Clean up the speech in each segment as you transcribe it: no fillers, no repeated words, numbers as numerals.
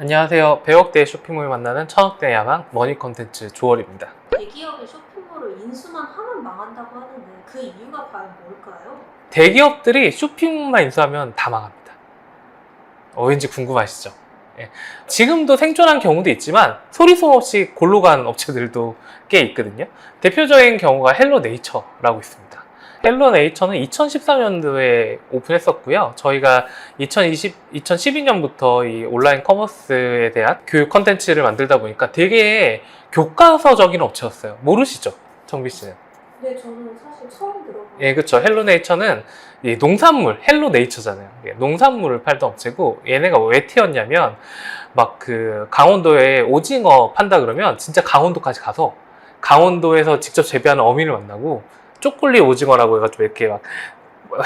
안녕하세요. 100억대의 쇼핑몰 만나는 1000억대 야망 머니 컨텐츠 조월입니다. 대기업의 쇼핑몰을 인수만 하면 망한다고 하는데 그 이유가 과연 뭘까요? 대기업들이 쇼핑몰만 인수하면 다 망합니다. 왠지 궁금하시죠? 예. 지금도 생존한 경우도 있지만 소리소문 없이 골로 간 업체들도 꽤 있거든요. 대표적인 경우가 헬로네이처라고 있습니다. 헬로네이처는 2013년도에 오픈했었고요. 저희가 2012년부터 이 온라인 커머스에 대한 교육 컨텐츠를 만들다 보니까 되게 교과서적인 업체였어요. 모르시죠? 정비 씨는? 네, 저는 사실 처음 들어봐요. 예, 그렇죠. 헬로네이처는 이 농산물, 헬로네이처잖아요. 예, 농산물을 팔던 업체고 얘네가 왜 튀었냐면 막 그 강원도에 오징어 판다 그러면 진짜 강원도까지 가서 강원도에서 직접 재배하는 어민을 만나고 쪼꼬리 오징어라고 해가지고 이렇게 막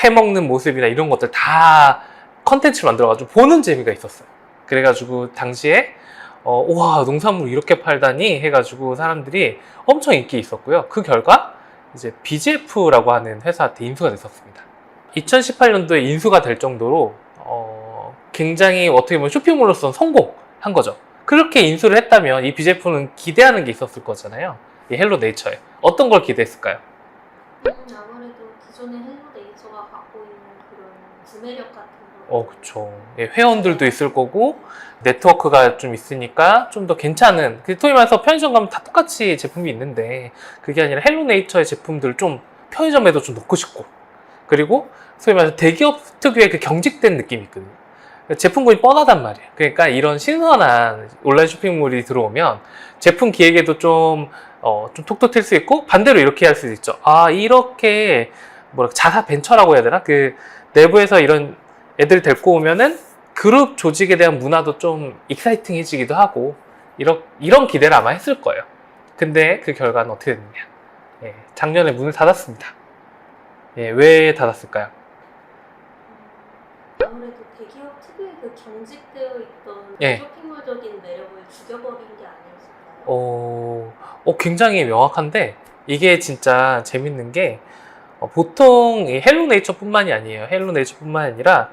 해먹는 모습이나 이런 것들 다 컨텐츠를 만들어가지고 보는 재미가 있었어요. 그래가지고 당시에 우와 농산물 이렇게 팔다니 해가지고 사람들이 엄청 인기 있었고요. 그 결과 이제 BGF라고 하는 회사한테 인수가 됐었습니다. 2018년도에 인수가 될 정도로 굉장히 어떻게 보면 쇼핑몰로서는 성공한 거죠. 그렇게 인수를 했다면 이 BGF는 기대하는 게 있었을 거잖아요. 이 헬로네이처에 어떤 걸 기대했을까요? 아무래도 기존의 헬로네이처가 갖고 있는 그런 구매력 같은 거. 그쵸. 예, 회원들도 있을 거고 네트워크가 좀 있으니까 좀 더 괜찮은, 소위 말해서 편의점 가면 다 똑같이 제품이 있는데 그게 아니라 헬로네이처의 제품들을 좀 편의점에도 좀 넣고 싶고, 그리고 소위 말해서 대기업 특유의 그 경직된 느낌이 있거든요. 제품군이 뻔하단 말이에요. 그러니까 이런 신선한 온라인 쇼핑몰이 들어오면 제품 기획에도 좀 톡톡 튈 수 있고, 반대로 이렇게 할 수도 있죠. 이렇게 자사 벤처라고 해야 되나? 그 내부에서 이런 애들 데리고 오면은 그룹 조직에 대한 문화도 좀 익사이팅해지기도 하고, 이런 기대를 아마 했을 거예요. 근데 그 결과는 어떻게 됐느냐? 예, 작년에 문을 닫았습니다. 예, 왜 닫았을까요? 아무래도 대기업 특유의 그 경직되어 있던 예. 쇼핑몰적인 매력을 죽여버린 게 아니었을까요? 굉장히 명확한데, 이게 진짜 재밌는 게 보통 이 헬로네이처뿐만이 아니에요. 헬로네이처뿐만 아니라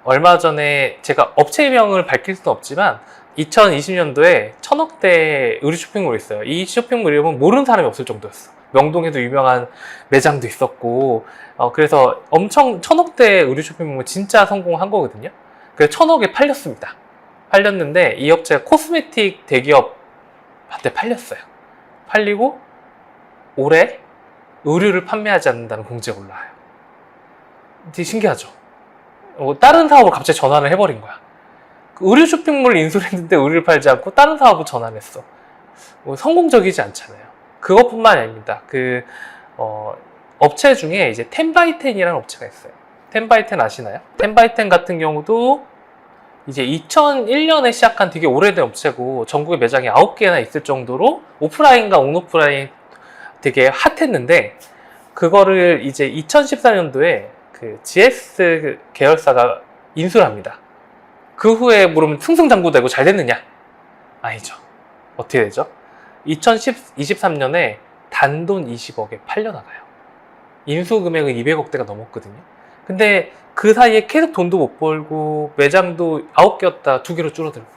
얼마 전에 제가 업체명을 밝힐 수는 없지만 2020년도에 1000억대 의류 쇼핑몰이 있어요. 이 쇼핑몰 이름은 모르는 사람이 없을 정도였어. 명동에도 유명한 매장도 있었고, 그래서 엄청 1000억대 의류 쇼핑몰은 진짜 성공한 거거든요. 그래서 1000억에 팔렸습니다. 팔렸는데 이 업체가 코스메틱 대기업한테 팔렸어요. 팔리고 올해 의류를 판매하지 않는다는 공지가 올라와요. 되게 신기하죠? 다른 사업으로 갑자기 전환을 해버린 거야. 의류 쇼핑몰을 인수를 했는데 의류를 팔지 않고 다른 사업으로 전환을 했어. 성공적이지 않잖아요. 그것뿐만 아닙니다. 업체 중에 이제 10x10이라는 업체가 있어요. 10x10 아시나요? 10x10 같은 경우도 이제 2001년에 시작한 되게 오래된 업체고 전국에 매장이 9개나 있을 정도로 오프라인과 온오프라인 되게 핫했는데, 그거를 이제 2014년도에 그 GS 계열사가 인수를 합니다. 그 후에 물으면 승승장구되고 잘 됐느냐? 아니죠. 어떻게 되죠? 2023년에 단돈 20억에 팔려나가요. 인수 금액은 200억대가 넘었거든요. 근데 그 사이에 계속 돈도 못 벌고 매장도 9개였다 2개로 줄어들고,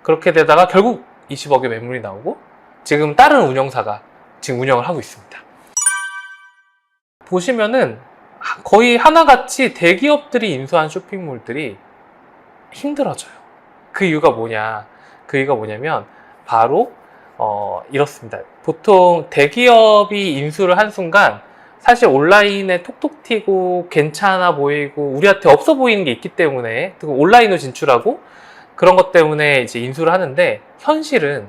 그렇게 되다가 결국 20억의 매물이 나오고 지금 다른 운영사가 지금 운영을 하고 있습니다. 보시면은 거의 하나같이 대기업들이 인수한 쇼핑몰들이 힘들어져요. 그 이유가 뭐냐면 바로 이렇습니다. 보통 대기업이 인수를 한 순간 사실 온라인에 톡톡 튀고 괜찮아 보이고 우리한테 없어 보이는 게 있기 때문에 온라인으로 진출하고 그런 것 때문에 이제 인수를 하는데, 현실은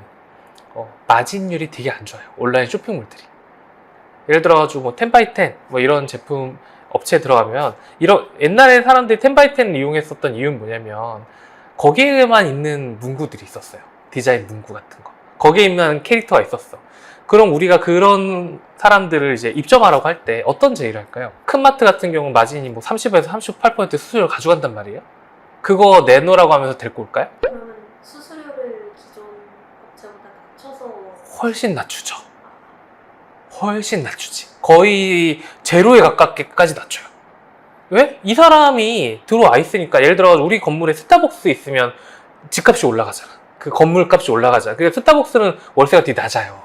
마진율이 되게 안 좋아요. 온라인 쇼핑몰들이. 예를 들어가지고 10x10 이런 제품 업체에 들어가면 옛날에 사람들이 10x10을 이용했었던 이유는 뭐냐면 거기에만 있는 문구들이 있었어요. 디자인 문구 같은 거. 거기에 있는 캐릭터가 있었어. 그럼 우리가 그런 사람들을 이제 입점하라고 할 때 어떤 제의를 할까요? 큰 마트 같은 경우는 마진이 30에서 38% 수수료를 가져간단 말이에요. 그거 내놓으라고 하면서 데리고 올까요? 그러면 수수료를 기존 업체보다 낮춰서 훨씬 낮추죠. 훨씬 낮추지. 거의 제로에 가깝게까지 낮춰요. 왜? 이 사람이 들어와 있으니까. 예를 들어 우리 건물에 스타벅스 있으면 집값이 올라가잖아. 그 건물 값이 올라가잖아. 그러니까 스타벅스는 월세가 되게 낮아요.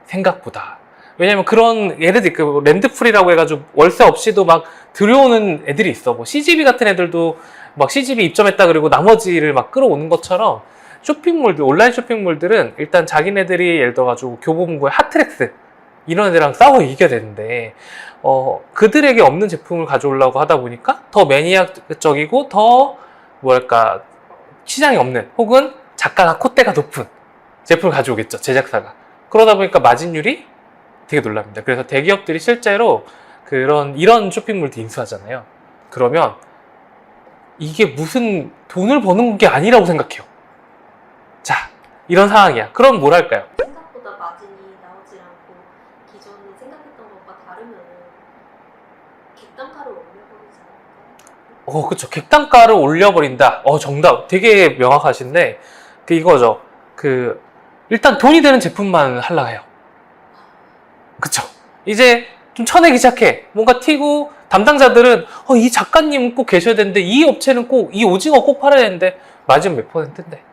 생각보다. 왜냐면 그런 얘네들 그 랜드풀이라고 해가지고 월세 없이도 막 들여오는 애들이 있어. 뭐 CGV 같은 애들도 막 CGV 입점했다 그리고 나머지를 막 끌어오는 것처럼 쇼핑몰들, 온라인 쇼핑몰들은 일단 자기네들이 예를 들어가지고 교보문고의 핫트랙스 이런 애들이랑 싸워 이겨야 되는데 그들에게 없는 제품을 가져오려고 하다 보니까 더 매니아적이고 더 뭐랄까 시장이 없는 혹은 작가가 콧대가 높은 제품을 가져오겠죠, 제작사가. 그러다 보니까 마진율이 되게 놀랍니다. 그래서 대기업들이 실제로 이런 쇼핑몰도 인수하잖아요. 그러면 이게 무슨 돈을 버는 게 아니라고 생각해요. 자, 이런 상황이야. 그럼 뭘 할까요? 생각보다 마진이 나오지 않고 기존에 생각했던 것과 다르면 객단가를 올려버리지 않을까요? 그쵸. 객단가를 올려버린다. 정답. 되게 명확하신데, 이거죠. 일단 돈이 되는 제품만 하려고 해요. 그쵸. 이제 좀 쳐내기 시작해. 뭔가 튀고, 담당자들은, 이 작가님은 꼭 계셔야 되는데, 이 업체는 꼭, 이 오징어 꼭 팔아야 되는데, 마진 몇 %인데?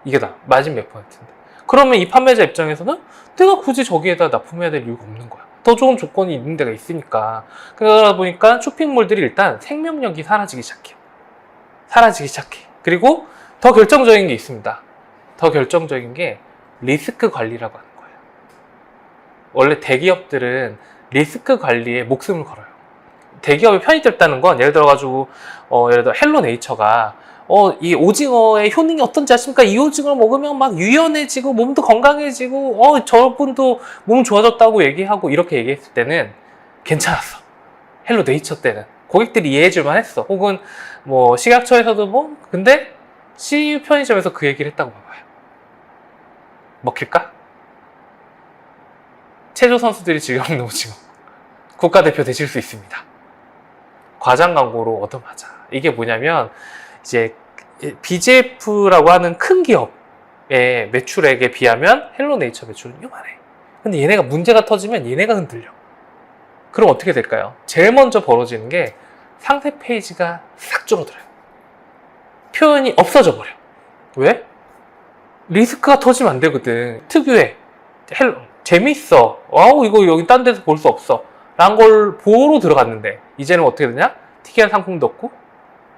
이게 다, 마진 몇 %인데? 그러면 이 판매자 입장에서는 내가 굳이 저기에다 납품해야 될 이유가 없는 거야. 더 좋은 조건이 있는 데가 있으니까. 그러다 보니까 쇼핑몰들이 일단 생명력이 사라지기 시작해요. 사라지기 시작해. 그리고 더 결정적인 게 있습니다. 더 결정적인 게 리스크 관리라고 하는 거예요. 원래 대기업들은 리스크 관리에 목숨을 걸어요. 대기업이 편이 들다는 건 예를 들어가지고 예를 들어 헬로네이처가 이 오징어의 효능이 어떤지 아십니까? 이 오징어를 먹으면 막 유연해지고 몸도 건강해지고 저분도 몸 좋아졌다고 얘기하고 이렇게 얘기했을 때는 괜찮았어. 헬로네이처 때는 고객들이 이해해줄만 했어. 혹은 뭐 식약처에서도 근데 CU 편의점에서 그 얘기를 했다고 봐봐요. 먹힐까? 체조 선수들이 즐겨 먹는 오징어 국가대표 되실 수 있습니다. 과장 광고로 얻어맞아. 이게 뭐냐면 이제 BJF라고 하는 큰 기업의 매출액에 비하면 헬로네이처 매출은 요만해. 근데 얘네가 문제가 터지면 얘네가 흔들려. 그럼 어떻게 될까요? 제일 먼저 벌어지는 게 상세 페이지가 싹 줄어들어요. 표현이 없어져 버려. 왜? 리스크가 터지면 안 되거든. 특유의 재밌어. 이거 여기 딴 데서 볼 수 없어. 라는 걸 보러 들어갔는데 이제는 어떻게 되냐? 특이한 상품도 없고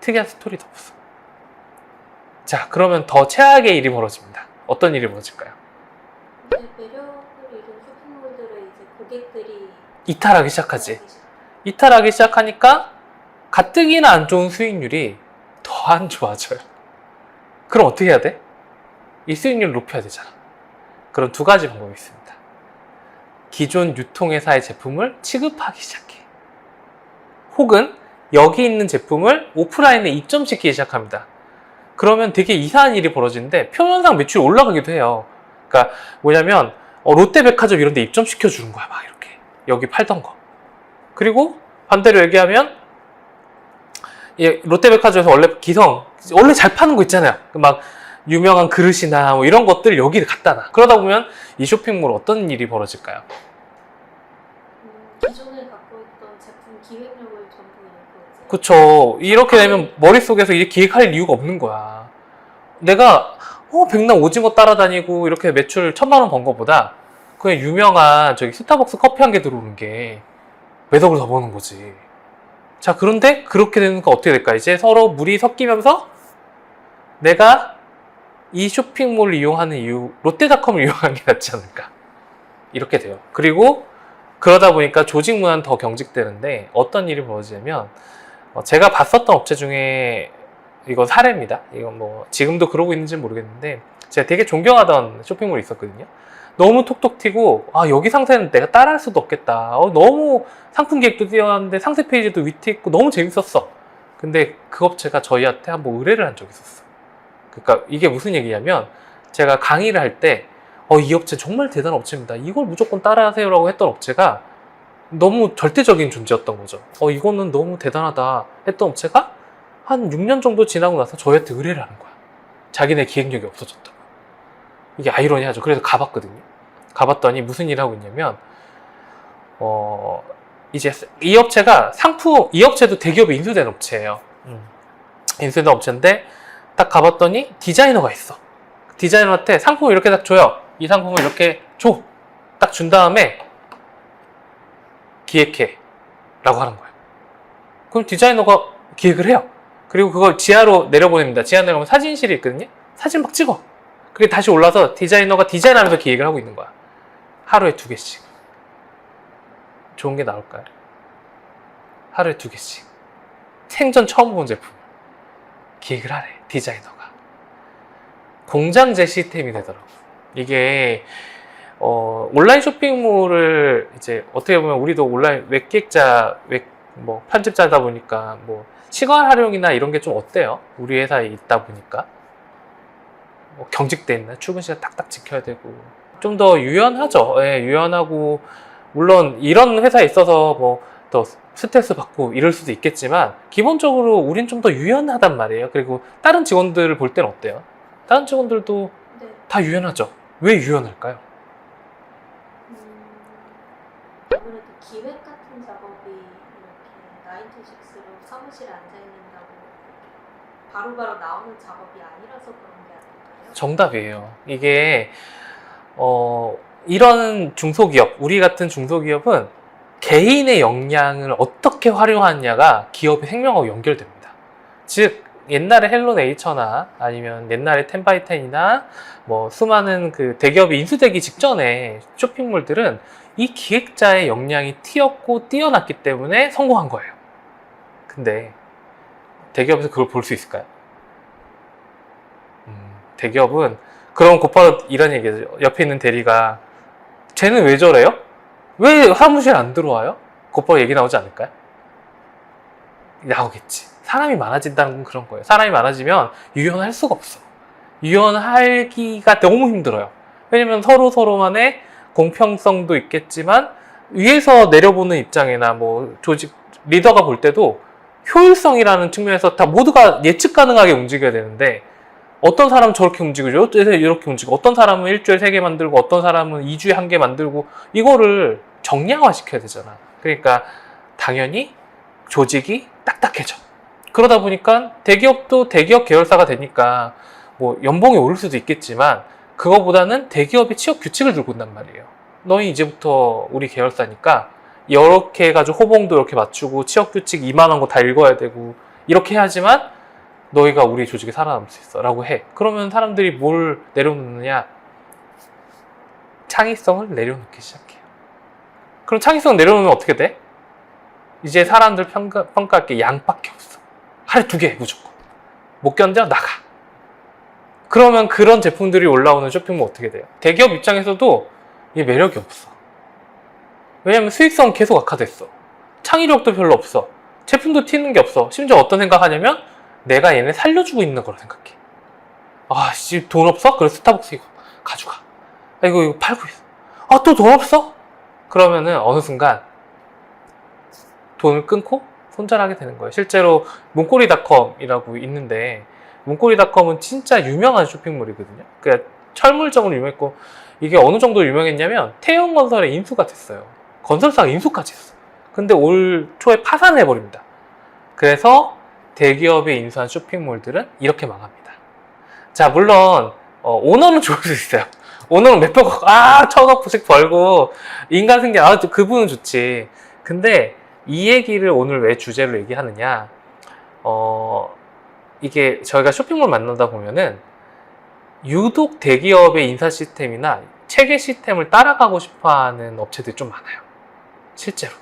특이한 스토리도 없어. 자, 그러면 더 최악의 일이 벌어집니다. 어떤 일이 벌어질까요? 매력을 잃은 쇼핑몰들의 이제 고객들이 이탈하기 시작하지. 이탈하기 시작하니까 가뜩이나 안 좋은 수익률이 더 안 좋아져요. 그럼 어떻게 해야 돼? 이 수익률을 높여야 되잖아. 그럼 두 가지 방법이 있습니다. 기존 유통회사의 제품을 취급하기 시작해. 혹은 여기 있는 제품을 오프라인에 입점시키기 시작합니다. 그러면 되게 이상한 일이 벌어지는데 표면상 매출이 올라가기도 해요. 그러니까 뭐냐면 롯데백화점 이런 데 입점시켜 주는 거야. 막 이렇게 여기 팔던 거. 그리고 반대로 얘기하면 롯데백화점에서 원래 잘 파는 거 있잖아요. 막 유명한 그릇이나 뭐 이런 것들 여기를 갖다 놔. 그러다 보면 이 쇼핑몰 어떤 일이 벌어질까요? 기존에 갖고 있던 제품 기획력을 전부 잃고 이제 그쵸. 이렇게 되면 머릿속에서 이렇게 기획할 이유가 없는 거야. 내가 백날 오징어 따라다니고 이렇게 매출 1000만 원 번 거보다 그냥 유명한 저기 스타벅스 커피 한 개 들어오는 게 매덕을 더 버는 거지. 자, 그런데 그렇게 되니까 어떻게 될까? 이제 서로 물이 섞이면서 내가 이 쇼핑몰을 이용하는 이유, 롯데닷컴을 이용하는 게 낫지 않을까? 이렇게 돼요. 그리고 그러다 보니까 조직 문화는 더 경직되는데 어떤 일이 벌어지냐면 제가 봤었던 업체 중에 이건 사례입니다. 이건 뭐 지금도 그러고 있는지는 모르겠는데 제가 되게 존경하던 쇼핑몰이 있었거든요. 너무 톡톡 튀고 여기 상세는 내가 따라할 수도 없겠다. 너무 상품 기획도 뛰어났는데 상세 페이지도 위트 있고 너무 재밌었어. 근데 그 업체가 저희한테 한번 의뢰를 한 적이 있었어. 그러니까 이게 무슨 얘기냐면 제가 강의를 할 때 이 업체 정말 대단한 업체입니다. 이걸 무조건 따라하세요라고 했던 업체가 너무 절대적인 존재였던 거죠. 이거는 너무 대단하다 했던 업체가 한 6년 정도 지나고 나서 저희한테 의뢰를 하는 거야. 자기네 기획력이 없어졌다고. 이게 아이러니하죠. 그래서 가봤거든요. 가봤더니 무슨 일을 하고 있냐면 이제 이 업체가 이 업체도 대기업에 인수된 업체예요. 인수된 업체인데 딱 가봤더니 디자이너가 있어. 디자이너한테 상품을 이렇게 딱 줘요. 이 상품을 이렇게 줘. 딱 준 다음에 기획해 라고 하는 거예요. 그럼 디자이너가 기획을 해요. 그리고 그걸 지하로 내려보냅니다. 지하 내려가면 사진실이 있거든요. 사진 막 찍어. 그게 다시 올라서 디자이너가 디자인하면서 기획을 하고 있는 거야. 하루에 2개씩. 좋은 게 나올까요? 하루에 2개씩. 생전 처음 본 제품. 기획을 하래, 디자이너가. 공장제 시스템이 되더라고. 이게, 온라인 쇼핑몰을 이제 어떻게 보면 우리도 온라인 웹기획자, 편집자다 보니까 시간 활용이나 이런 게 좀 어때요? 우리 회사에 있다 보니까. 경직돼 있나? 출근 시간 딱딱 지켜야 되고. 좀 더 유연하죠. 예, 유연하고, 물론 이런 회사에 있어서 더 스트레스 받고 이럴 수도 있겠지만, 기본적으로 우린 좀 더 유연하단 말이에요. 그리고 다른 직원들을 볼 때는 어때요? 다른 직원들도 네. 다 유연하죠. 왜 유연할까요? 아무래도 기획 같은 작업이 이렇게 9to6로 사무실에 앉아 있는다고 바로바로 나오는 작업이 아니라서 그런 게 아닐까요? 정답이에요. 이게 이런 중소기업, 우리 같은 중소기업은 개인의 역량을 어떻게 활용하느냐가 기업의 생명하고 연결됩니다. 즉 옛날에 헬로네이처나 아니면 옛날에 텐바이텐이나 수많은 그 대기업이 인수되기 직전에 쇼핑몰들은 이 기획자의 역량이 튀었고 뛰어났기 때문에 성공한 거예요. 근데 대기업에서 그걸 볼 수 있을까요? 대기업은 그럼 곧바로 이런 얘기죠. 옆에 있는 대리가 쟤는 왜 저래요? 왜 사무실 안 들어와요? 곧바로 얘기 나오지 않을까요? 나오겠지. 사람이 많아진다는 건 그런 거예요. 사람이 많아지면 유연할 수가 없어. 유연하기가 너무 힘들어요. 왜냐면 서로만의 공평성도 있겠지만 위에서 내려보는 입장이나 조직 리더가 볼 때도 효율성이라는 측면에서 다 모두가 예측 가능하게 움직여야 되는데 어떤 사람은 저렇게 움직이죠. 이렇게 움직이고 어떤 사람은 일주일에 3개 만들고 어떤 사람은 2주에 1개 만들고 이거를 정량화 시켜야 되잖아. 그러니까 당연히 조직이 딱딱해져. 그러다 보니까 대기업도 대기업 계열사가 되니까 연봉이 오를 수도 있겠지만 그거보다는 대기업의 취업 규칙을 들고 온단 말이에요. 너희 이제부터 우리 계열사니까 이렇게 해가지고 호봉도 이렇게 맞추고 취업 규칙 이만한 거 다 읽어야 되고 이렇게 해야지만 너희가 우리 조직에 살아남을 수 있어 라고 해. 그러면 사람들이 뭘 내려놓느냐? 창의성을 내려놓기 시작해요. 그럼 창의성 내려놓으면 어떻게 돼? 이제 사람들 평가할 게 양밖에 없어. 하루에 2개 무조건. 못 견뎌? 나가. 그러면 그런 제품들이 올라오는 쇼핑몰 어떻게 돼요? 대기업 입장에서도 이게 매력이 없어. 왜냐면 수익성 계속 악화됐어. 창의력도 별로 없어. 제품도 튀는 게 없어. 심지어 어떤 생각하냐면 내가 얘네 살려주고 있는 거라 생각해. 아, 씨, 돈 없어? 그래, 스타벅스 이거 가져가. 아, 이거 팔고 있어. 아, 또 돈 없어? 그러면은 어느 순간 돈을 끊고 손절하게 되는 거예요. 실제로 문고리닷컴이라고 있는데 문고리닷컴은 진짜 유명한 쇼핑몰이거든요. 그러니까 철물점으로 유명했고 이게 어느 정도 유명했냐면 태형건설에 인수가 됐어요. 건설사가 인수까지 했어. 근데 올 초에 파산해버립니다. 그래서 대기업에 인수한 쇼핑몰들은 이렇게 망합니다. 자, 물론 오너는 좋을 수 있어요. 오너는 몇백억, 1,000억씩 벌고 인간 생겨, 그분은 좋지. 근데 이 얘기를 오늘 왜 주제로 얘기하느냐, 이게 저희가 쇼핑몰 만나다 보면은 유독 대기업의 인사 시스템이나 체계 시스템을 따라가고 싶어하는 업체들이 좀 많아요. 실제로.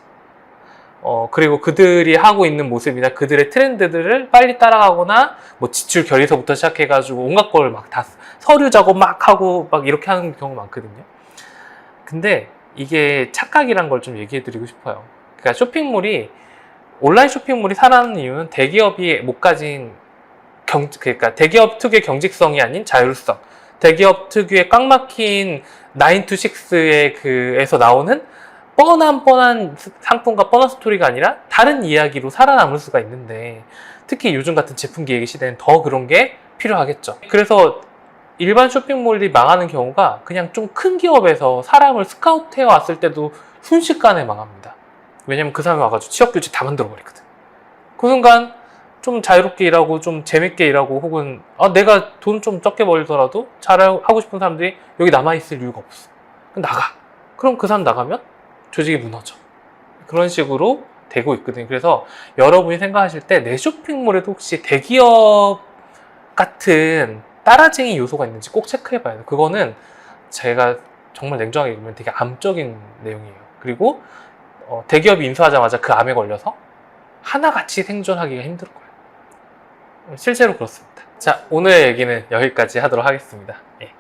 그리고 그들이 하고 있는 모습이나 그들의 트렌드들을 빨리 따라가거나 지출 결의서부터 시작해가지고 온갖 걸 막 다 서류 작업 막 하고 막 이렇게 하는 경우가 많거든요. 근데 이게 착각이란 걸 좀 얘기해 드리고 싶어요. 그러니까 온라인 쇼핑몰이 살아나는 이유는 대기업이 못 가진 그러니까 대기업 특유의 경직성이 아닌 자율성, 대기업 특유의 꽉 막힌 9to6의 에서 나오는 뻔한 상품과 뻔한 스토리가 아니라 다른 이야기로 살아남을 수가 있는데 특히 요즘 같은 제품 기획의 시대는 더 그런 게 필요하겠죠. 그래서 일반 쇼핑몰이 망하는 경우가 그냥 좀 큰 기업에서 사람을 스카우트해 왔을 때도 순식간에 망합니다. 왜냐면 그 사람이 와가지고 취업 규칙 다 만들어 버리거든. 그 순간 좀 자유롭게 일하고 좀 재밌게 일하고 혹은 내가 돈 좀 적게 벌더라도 잘하고 싶은 사람들이 여기 남아있을 이유가 없어. 그럼 나가. 그럼 그 사람 나가면 조직이 무너져. 그런 식으로 되고 있거든요. 그래서 여러분이 생각하실 때 내 쇼핑몰에도 혹시 대기업 같은 따라쟁이 요소가 있는지 꼭 체크해 봐야 돼요. 그거는 제가 정말 냉정하게 보면 되게 암적인 내용이에요. 그리고 대기업이 인수하자마자 그 암에 걸려서 하나같이 생존하기가 힘들 거예요. 실제로 그렇습니다. 자, 오늘 얘기는 여기까지 하도록 하겠습니다. 예.